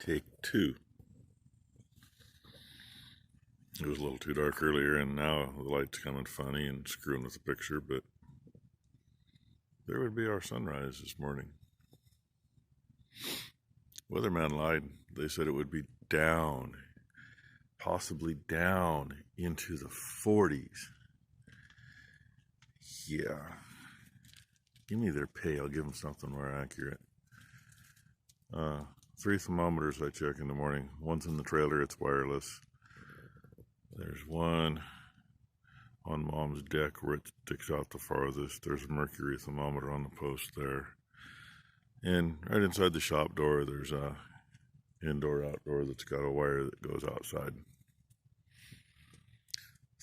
Take two. It was a little too dark earlier, and now the light's coming funny and screwing with the picture, but there would be our sunrise this morning. Weatherman lied. They said it would be down, possibly down into the 40s. Yeah. Give me their pay. I'll give them something more accurate. 3 thermometers I check in the morning. One's in the trailer. It's wireless. There's one on Mom's deck where it sticks out the farthest. There's a mercury thermometer on the post there. And right inside the shop door, there's a indoor-outdoor that's got a wire that goes outside.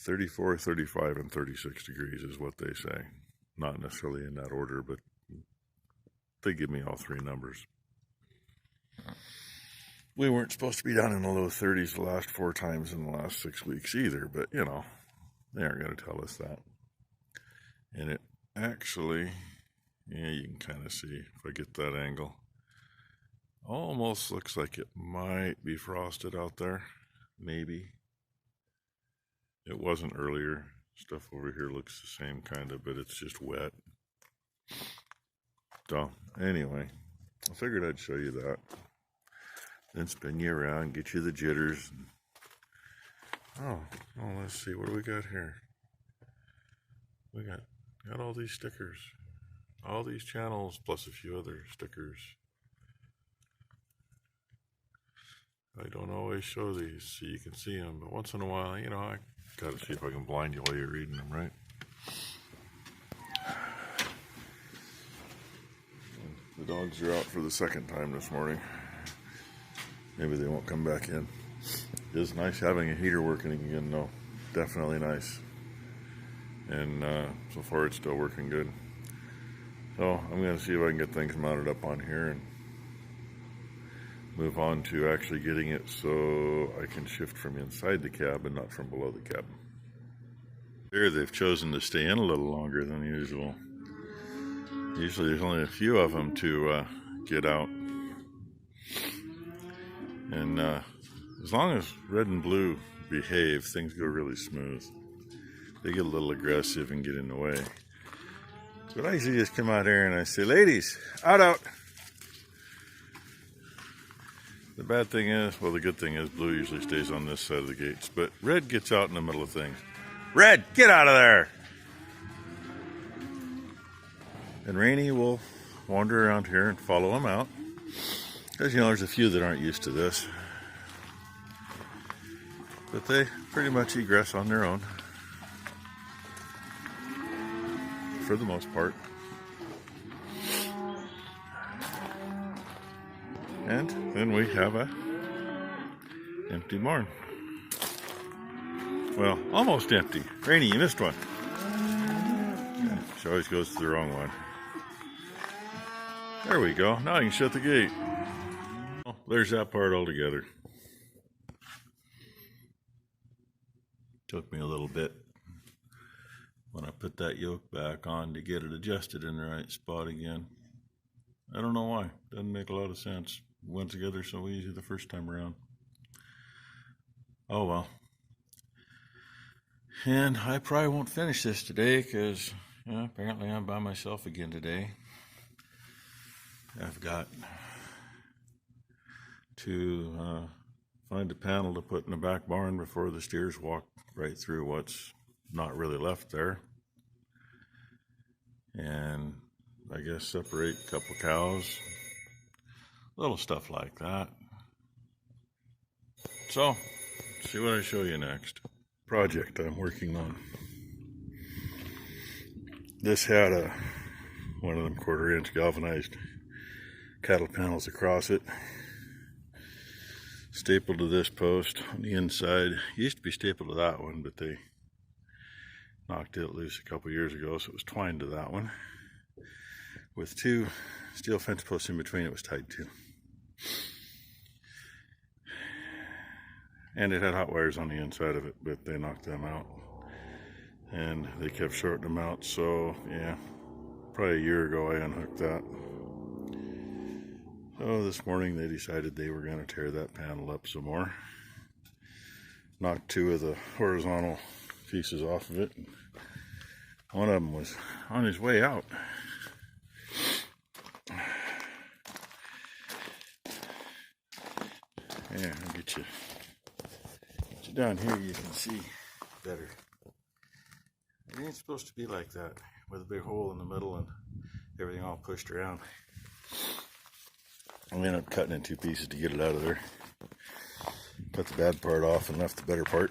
34, 35, and 36 degrees is what they say. Not necessarily in that order, but they give me all 3 numbers. We weren't supposed to be down in the low 30s the last 4 times in the last 6 weeks either, but you know, they aren't going to tell us that. And it actually, yeah, you can kind of see if I get that angle. Almost looks like it might be frosted out there. Maybe. It wasn't earlier. Stuff over here looks the same kind of, but it's just wet. So, anyway, I figured I'd show you that. Then spin you around, get you the jitters. Oh, let's see, what do we got here? We got all these stickers. All these channels, plus a few other stickers. I don't always show these so you can see them, but once in a while, you know, I gotta see if I can blind you while you're reading them, right? The dogs are out for the second time this morning. Maybe they won't come back in. It is nice having a heater working again, though. Definitely nice. And so far it's still working good. So I'm going to see if I can get things mounted up on here and move on to actually getting it so I can shift from inside the cab and not from below the cab. Here they've chosen to stay in a little longer than usual. Usually there's only a few of them to get out. And as long as red and blue behave, things go really smooth. They get a little aggressive and get in the way. But I usually just come out here and I say, ladies, out. The bad thing is, well, the good thing is blue usually stays on this side of the gates, but red gets out in the middle of things. Red, get out of there! And Rainy will wander around here and follow him out. Because, you know, there's a few that aren't used to this. But they pretty much egress on their own. For the most part. And then we have a empty barn. Well, almost empty. Rainy, you missed one. Yeah, she always goes to the wrong one. There we go. Now I can shut the gate. Well, there's that part altogether. Took me a little bit when I put that yoke back on to get it adjusted in the right spot again. I don't know why. Doesn't make a lot of sense. It went together so easy the first time around. Oh well. And I probably won't finish this today because apparently I'm by myself again today. I've got to find a panel to put in the back barn before the steers walk right through what's not really left there. And I guess separate a couple cows. Little stuff like that. So, let's see what I show you next. Project I'm working on. This had one of them 1/4-inch galvanized cattle panels across it. Stapled to this post on the inside. Used to be stapled to that one, but they knocked it loose a couple years ago, so it was twined to that one. With 2 steel fence posts in between, it was tied to. And it had hot wires on the inside of it, but they knocked them out. And they kept shorting them out, so yeah, probably a year ago I unhooked that. So this morning they decided they were going to tear that panel up some more. Knocked two of the horizontal pieces off of it. One of them was on his way out. Yeah, I'll get you down here, you can see better. It ain't supposed to be like that, with a big hole in the middle and everything all pushed around. I ended up cutting it in two pieces to get it out of there. Cut the bad part off and left the better part.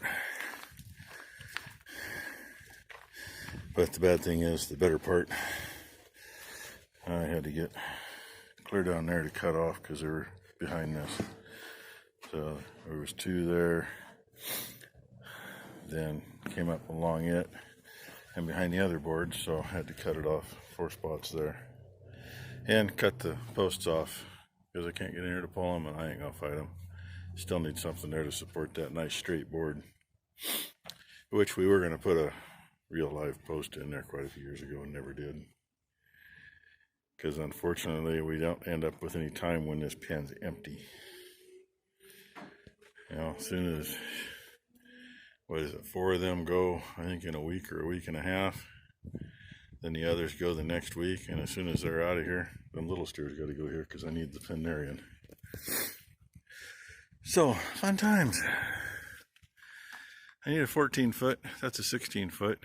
But the bad thing is, the better part, I had to get clear down there to cut off because they were behind this. So there was two there, then came up along it and behind the other board, so I had to cut it off 4 spots there. And cut the posts off because I can't get in here to pull them, and I ain't gonna fight them. Still need something there to support that nice straight board, which we were gonna put a real live post in there quite a few years ago and never did. Because unfortunately we don't end up with any time when this pan's empty. You know, as soon as, what is it, 4 of them go, I think in a week or a week and a half, then the others go the next week, and as soon as they're out of here, them little steers got to go here because I need the pin there in. So, fun times. I need a 14 foot, that's a 16 foot.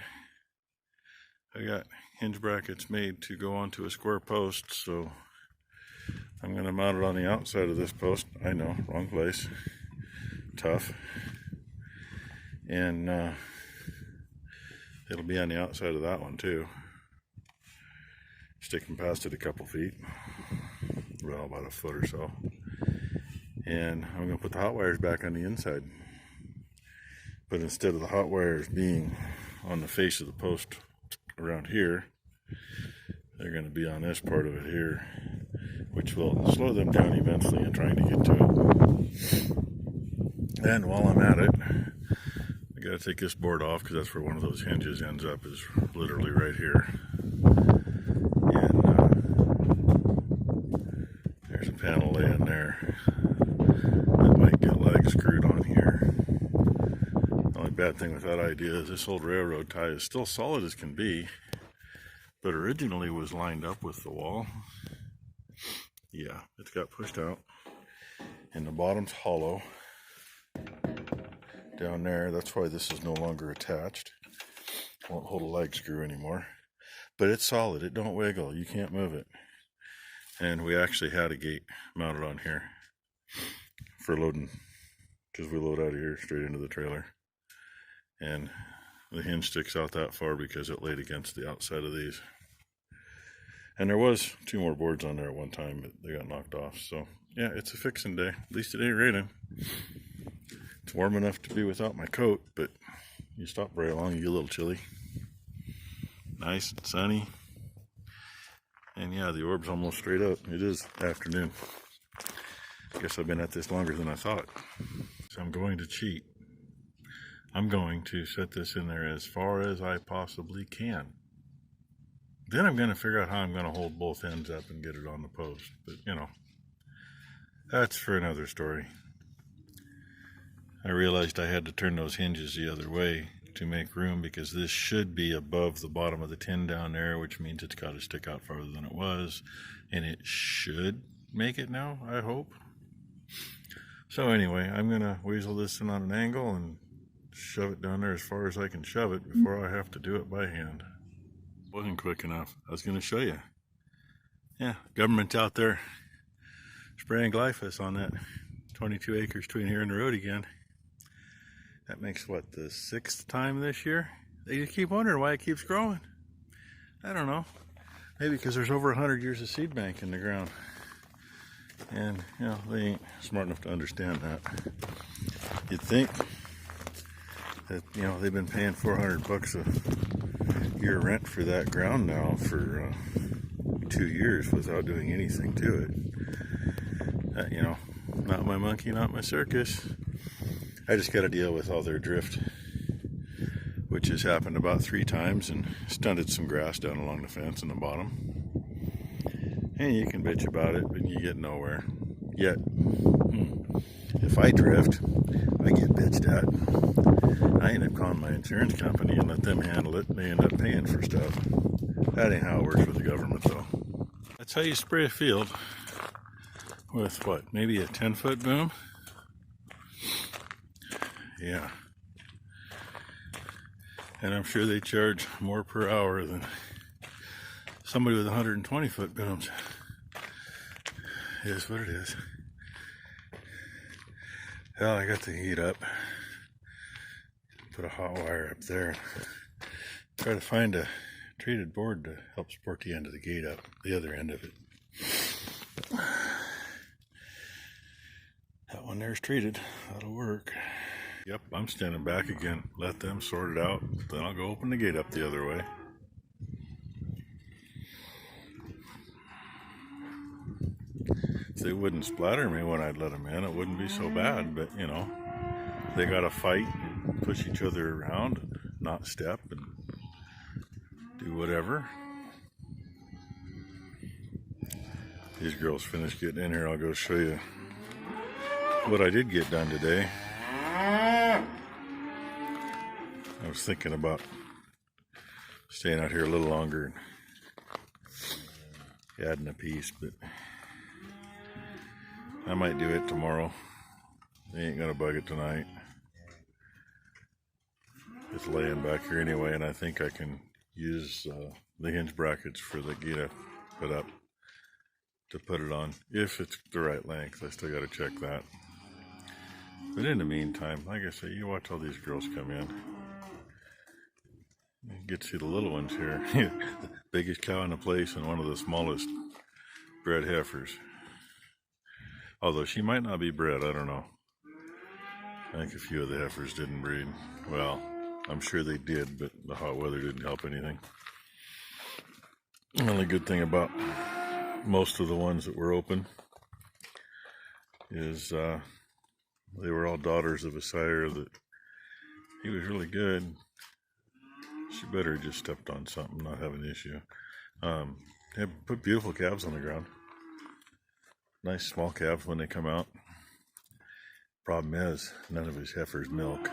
I got hinge brackets made to go onto a square post, so I'm going to mount it on the outside of this post. I know, wrong place. Tough. And it'll be on the outside of that one too. Sticking past it a couple feet. Well, about a foot or so. And I'm going to put the hot wires back on the inside. But instead of the hot wires being on the face of the post around here, they're going to be on this part of it here, which will slow them down immensely in trying to get to it. And while I'm at it, I got to take this board off because that's where one of those hinges ends up, is literally right here. And there's a panel laying there that might get legs screwed on here. The only bad thing with that idea is this old railroad tie is still solid as can be, but originally was lined up with the wall. Yeah, it's got pushed out, and the bottom's hollow down there. That's why this is no longer attached. Won't hold a leg screw anymore, but it's solid. It don't wiggle. You can't move it. And we actually had a gate mounted on here for loading, because we load out of here straight into the trailer, and the hinge sticks out that far because it laid against the outside of these. And there was 2 more boards on there at one time, but they got knocked off. So yeah, it's a fixing day. At least it ain't raining. It's warm enough to be without my coat, but you stop right along, you get a little chilly. Nice and sunny. And yeah, the orb's almost straight up. It is afternoon. I guess I've been at this longer than I thought. So I'm going to cheat. I'm going to set this in there as far as I possibly can. Then I'm going to figure out how I'm going to hold both ends up and get it on the post. But, you know, that's for another story. I realized I had to turn those hinges the other way to make room, because this should be above the bottom of the tin down there, which means it's got to stick out farther than it was. And it should make it now, I hope. So anyway, I'm going to weasel this in on an angle and shove it down there as far as I can shove it before I have to do it by hand. Wasn't quick enough. I was going to show you. Yeah, government's out there spraying glyphosate on that 22 acres between here and the road again. That makes, what, the 6th time this year? They just keep wondering why it keeps growing. I don't know. Maybe because there's over 100 years of seed bank in the ground. And, you know, they ain't smart enough to understand that. You'd think that, you know, they've been paying $400 a year rent for that ground now for 2 years without doing anything to it. You know, not my monkey, not my circus. I just got to deal with all their drift, which has happened about 3 times and stunted some grass down along the fence in the bottom. And you can bitch about it, but you get nowhere. Yet, if I drift, I get bitched at. I end up calling my insurance company and let them handle it. They end up paying for stuff. That ain't how it works with the government, though. That's how you spray a field with what? Maybe a 10-foot boom? Yeah. And I'm sure they charge more per hour than somebody with 120-foot booms. It is what it is. Well, I got the heat up. Put a hot wire up there. Try to find a treated board to help support the end of the gate up, the other end of it. That one there's treated. That'll work. Yep, I'm standing back again. Let them sort it out. Then I'll go open the gate up the other way. If they wouldn't splatter me when I'd let them in, it wouldn't be so bad. But, you know, they got to fight, push each other around, and not step, and do whatever. These girls finished getting in here. I'll go show you what I did get done today. I was thinking about staying out here a little longer and adding a piece, but I might do it tomorrow. They ain't gonna bug it tonight. It's laying back here anyway, and I think I can use the hinge brackets for the gate I put up to put it on, if it's the right length. I still gotta check that. But in the meantime, like I say, you watch all these girls come in. You get to see the little ones here. The biggest cow in the place and one of the smallest bred heifers. Although she might not be bred, I don't know. I think a few of the heifers didn't breed. Well, I'm sure they did, but the hot weather didn't help anything. The only good thing about most of the ones that were open is they were all daughters of a sire that he was really good. She better have just stepped on something, not have an issue. They put beautiful calves on the ground. Nice small calves when they come out. Problem is, none of his heifers milk.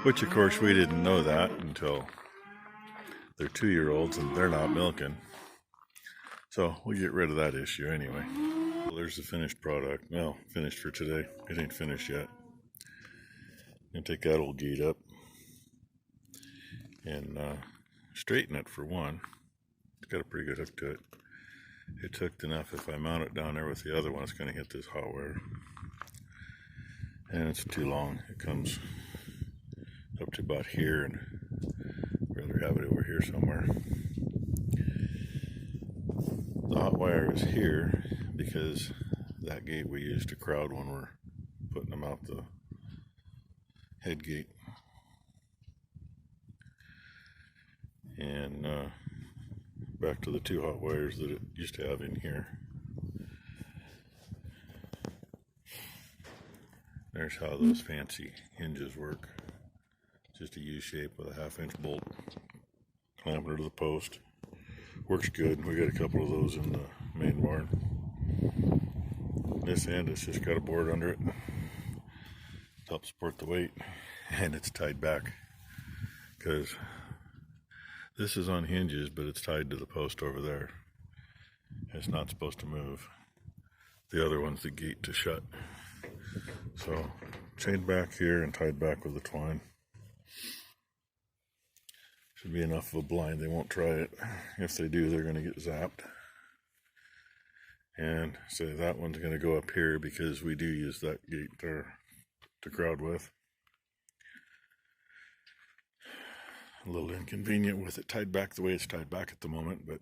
Which, of course, we didn't know that until they're 2-year-olds and they're not milking. So we'll get rid of that issue anyway. Well, there's the finished product. Well, finished for today. It ain't finished yet. I'm gonna take that old gate up and straighten it for one. It's got a pretty good hook to it. It's hooked enough. If I mount it down there with the other one, it's going to hit this hot wire. And it's too long. It comes up to about here, and I'd rather have it over here somewhere. The hot wire is here because that gate we use to crowd when we're putting them out the head gate. And back to the 2 hot wires that it used to have in here. There's how those fancy hinges work. Just a U-shape with a 1/2-inch bolt clamping it to the post. Works good. We got a couple of those in the main barn. This end has just got a board under it to help support the weight, and it's tied back because this is on hinges, but it's tied to the post over there. It's not supposed to move. The other one's the gate to shut. So, chained back here and tied back with the twine. Should be enough of a blind. They won't try it. If they do, they're going to get zapped. And so that one's going to go up here because we do use that gate there to crowd with. A little inconvenient with it tied back the way it's tied back at the moment, but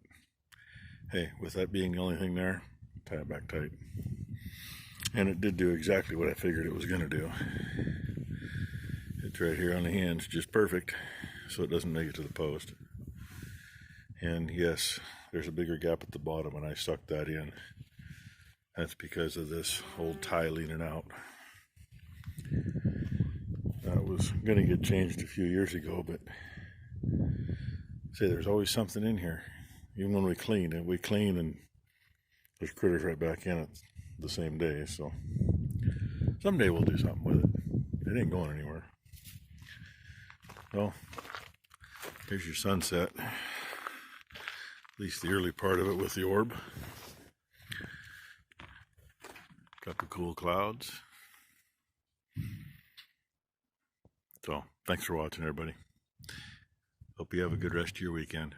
hey, with that being the only thing there, tie it back tight. And it did do exactly what I figured it was going to do. It's right here on the hinge, just perfect, so it doesn't make it to the post. And yes, there's a bigger gap at the bottom, and I sucked that in. That's because of this old tie leaning out. That was going to get changed a few years ago, but say there's always something in here. Even when we clean, and there's critters right back in it the same day. So someday we'll do something with it. It ain't going anywhere. Well, here's your sunset. At least the early part of it with the orb. Couple cool clouds. So, thanks for watching, everybody. Hope you have a good rest of your weekend.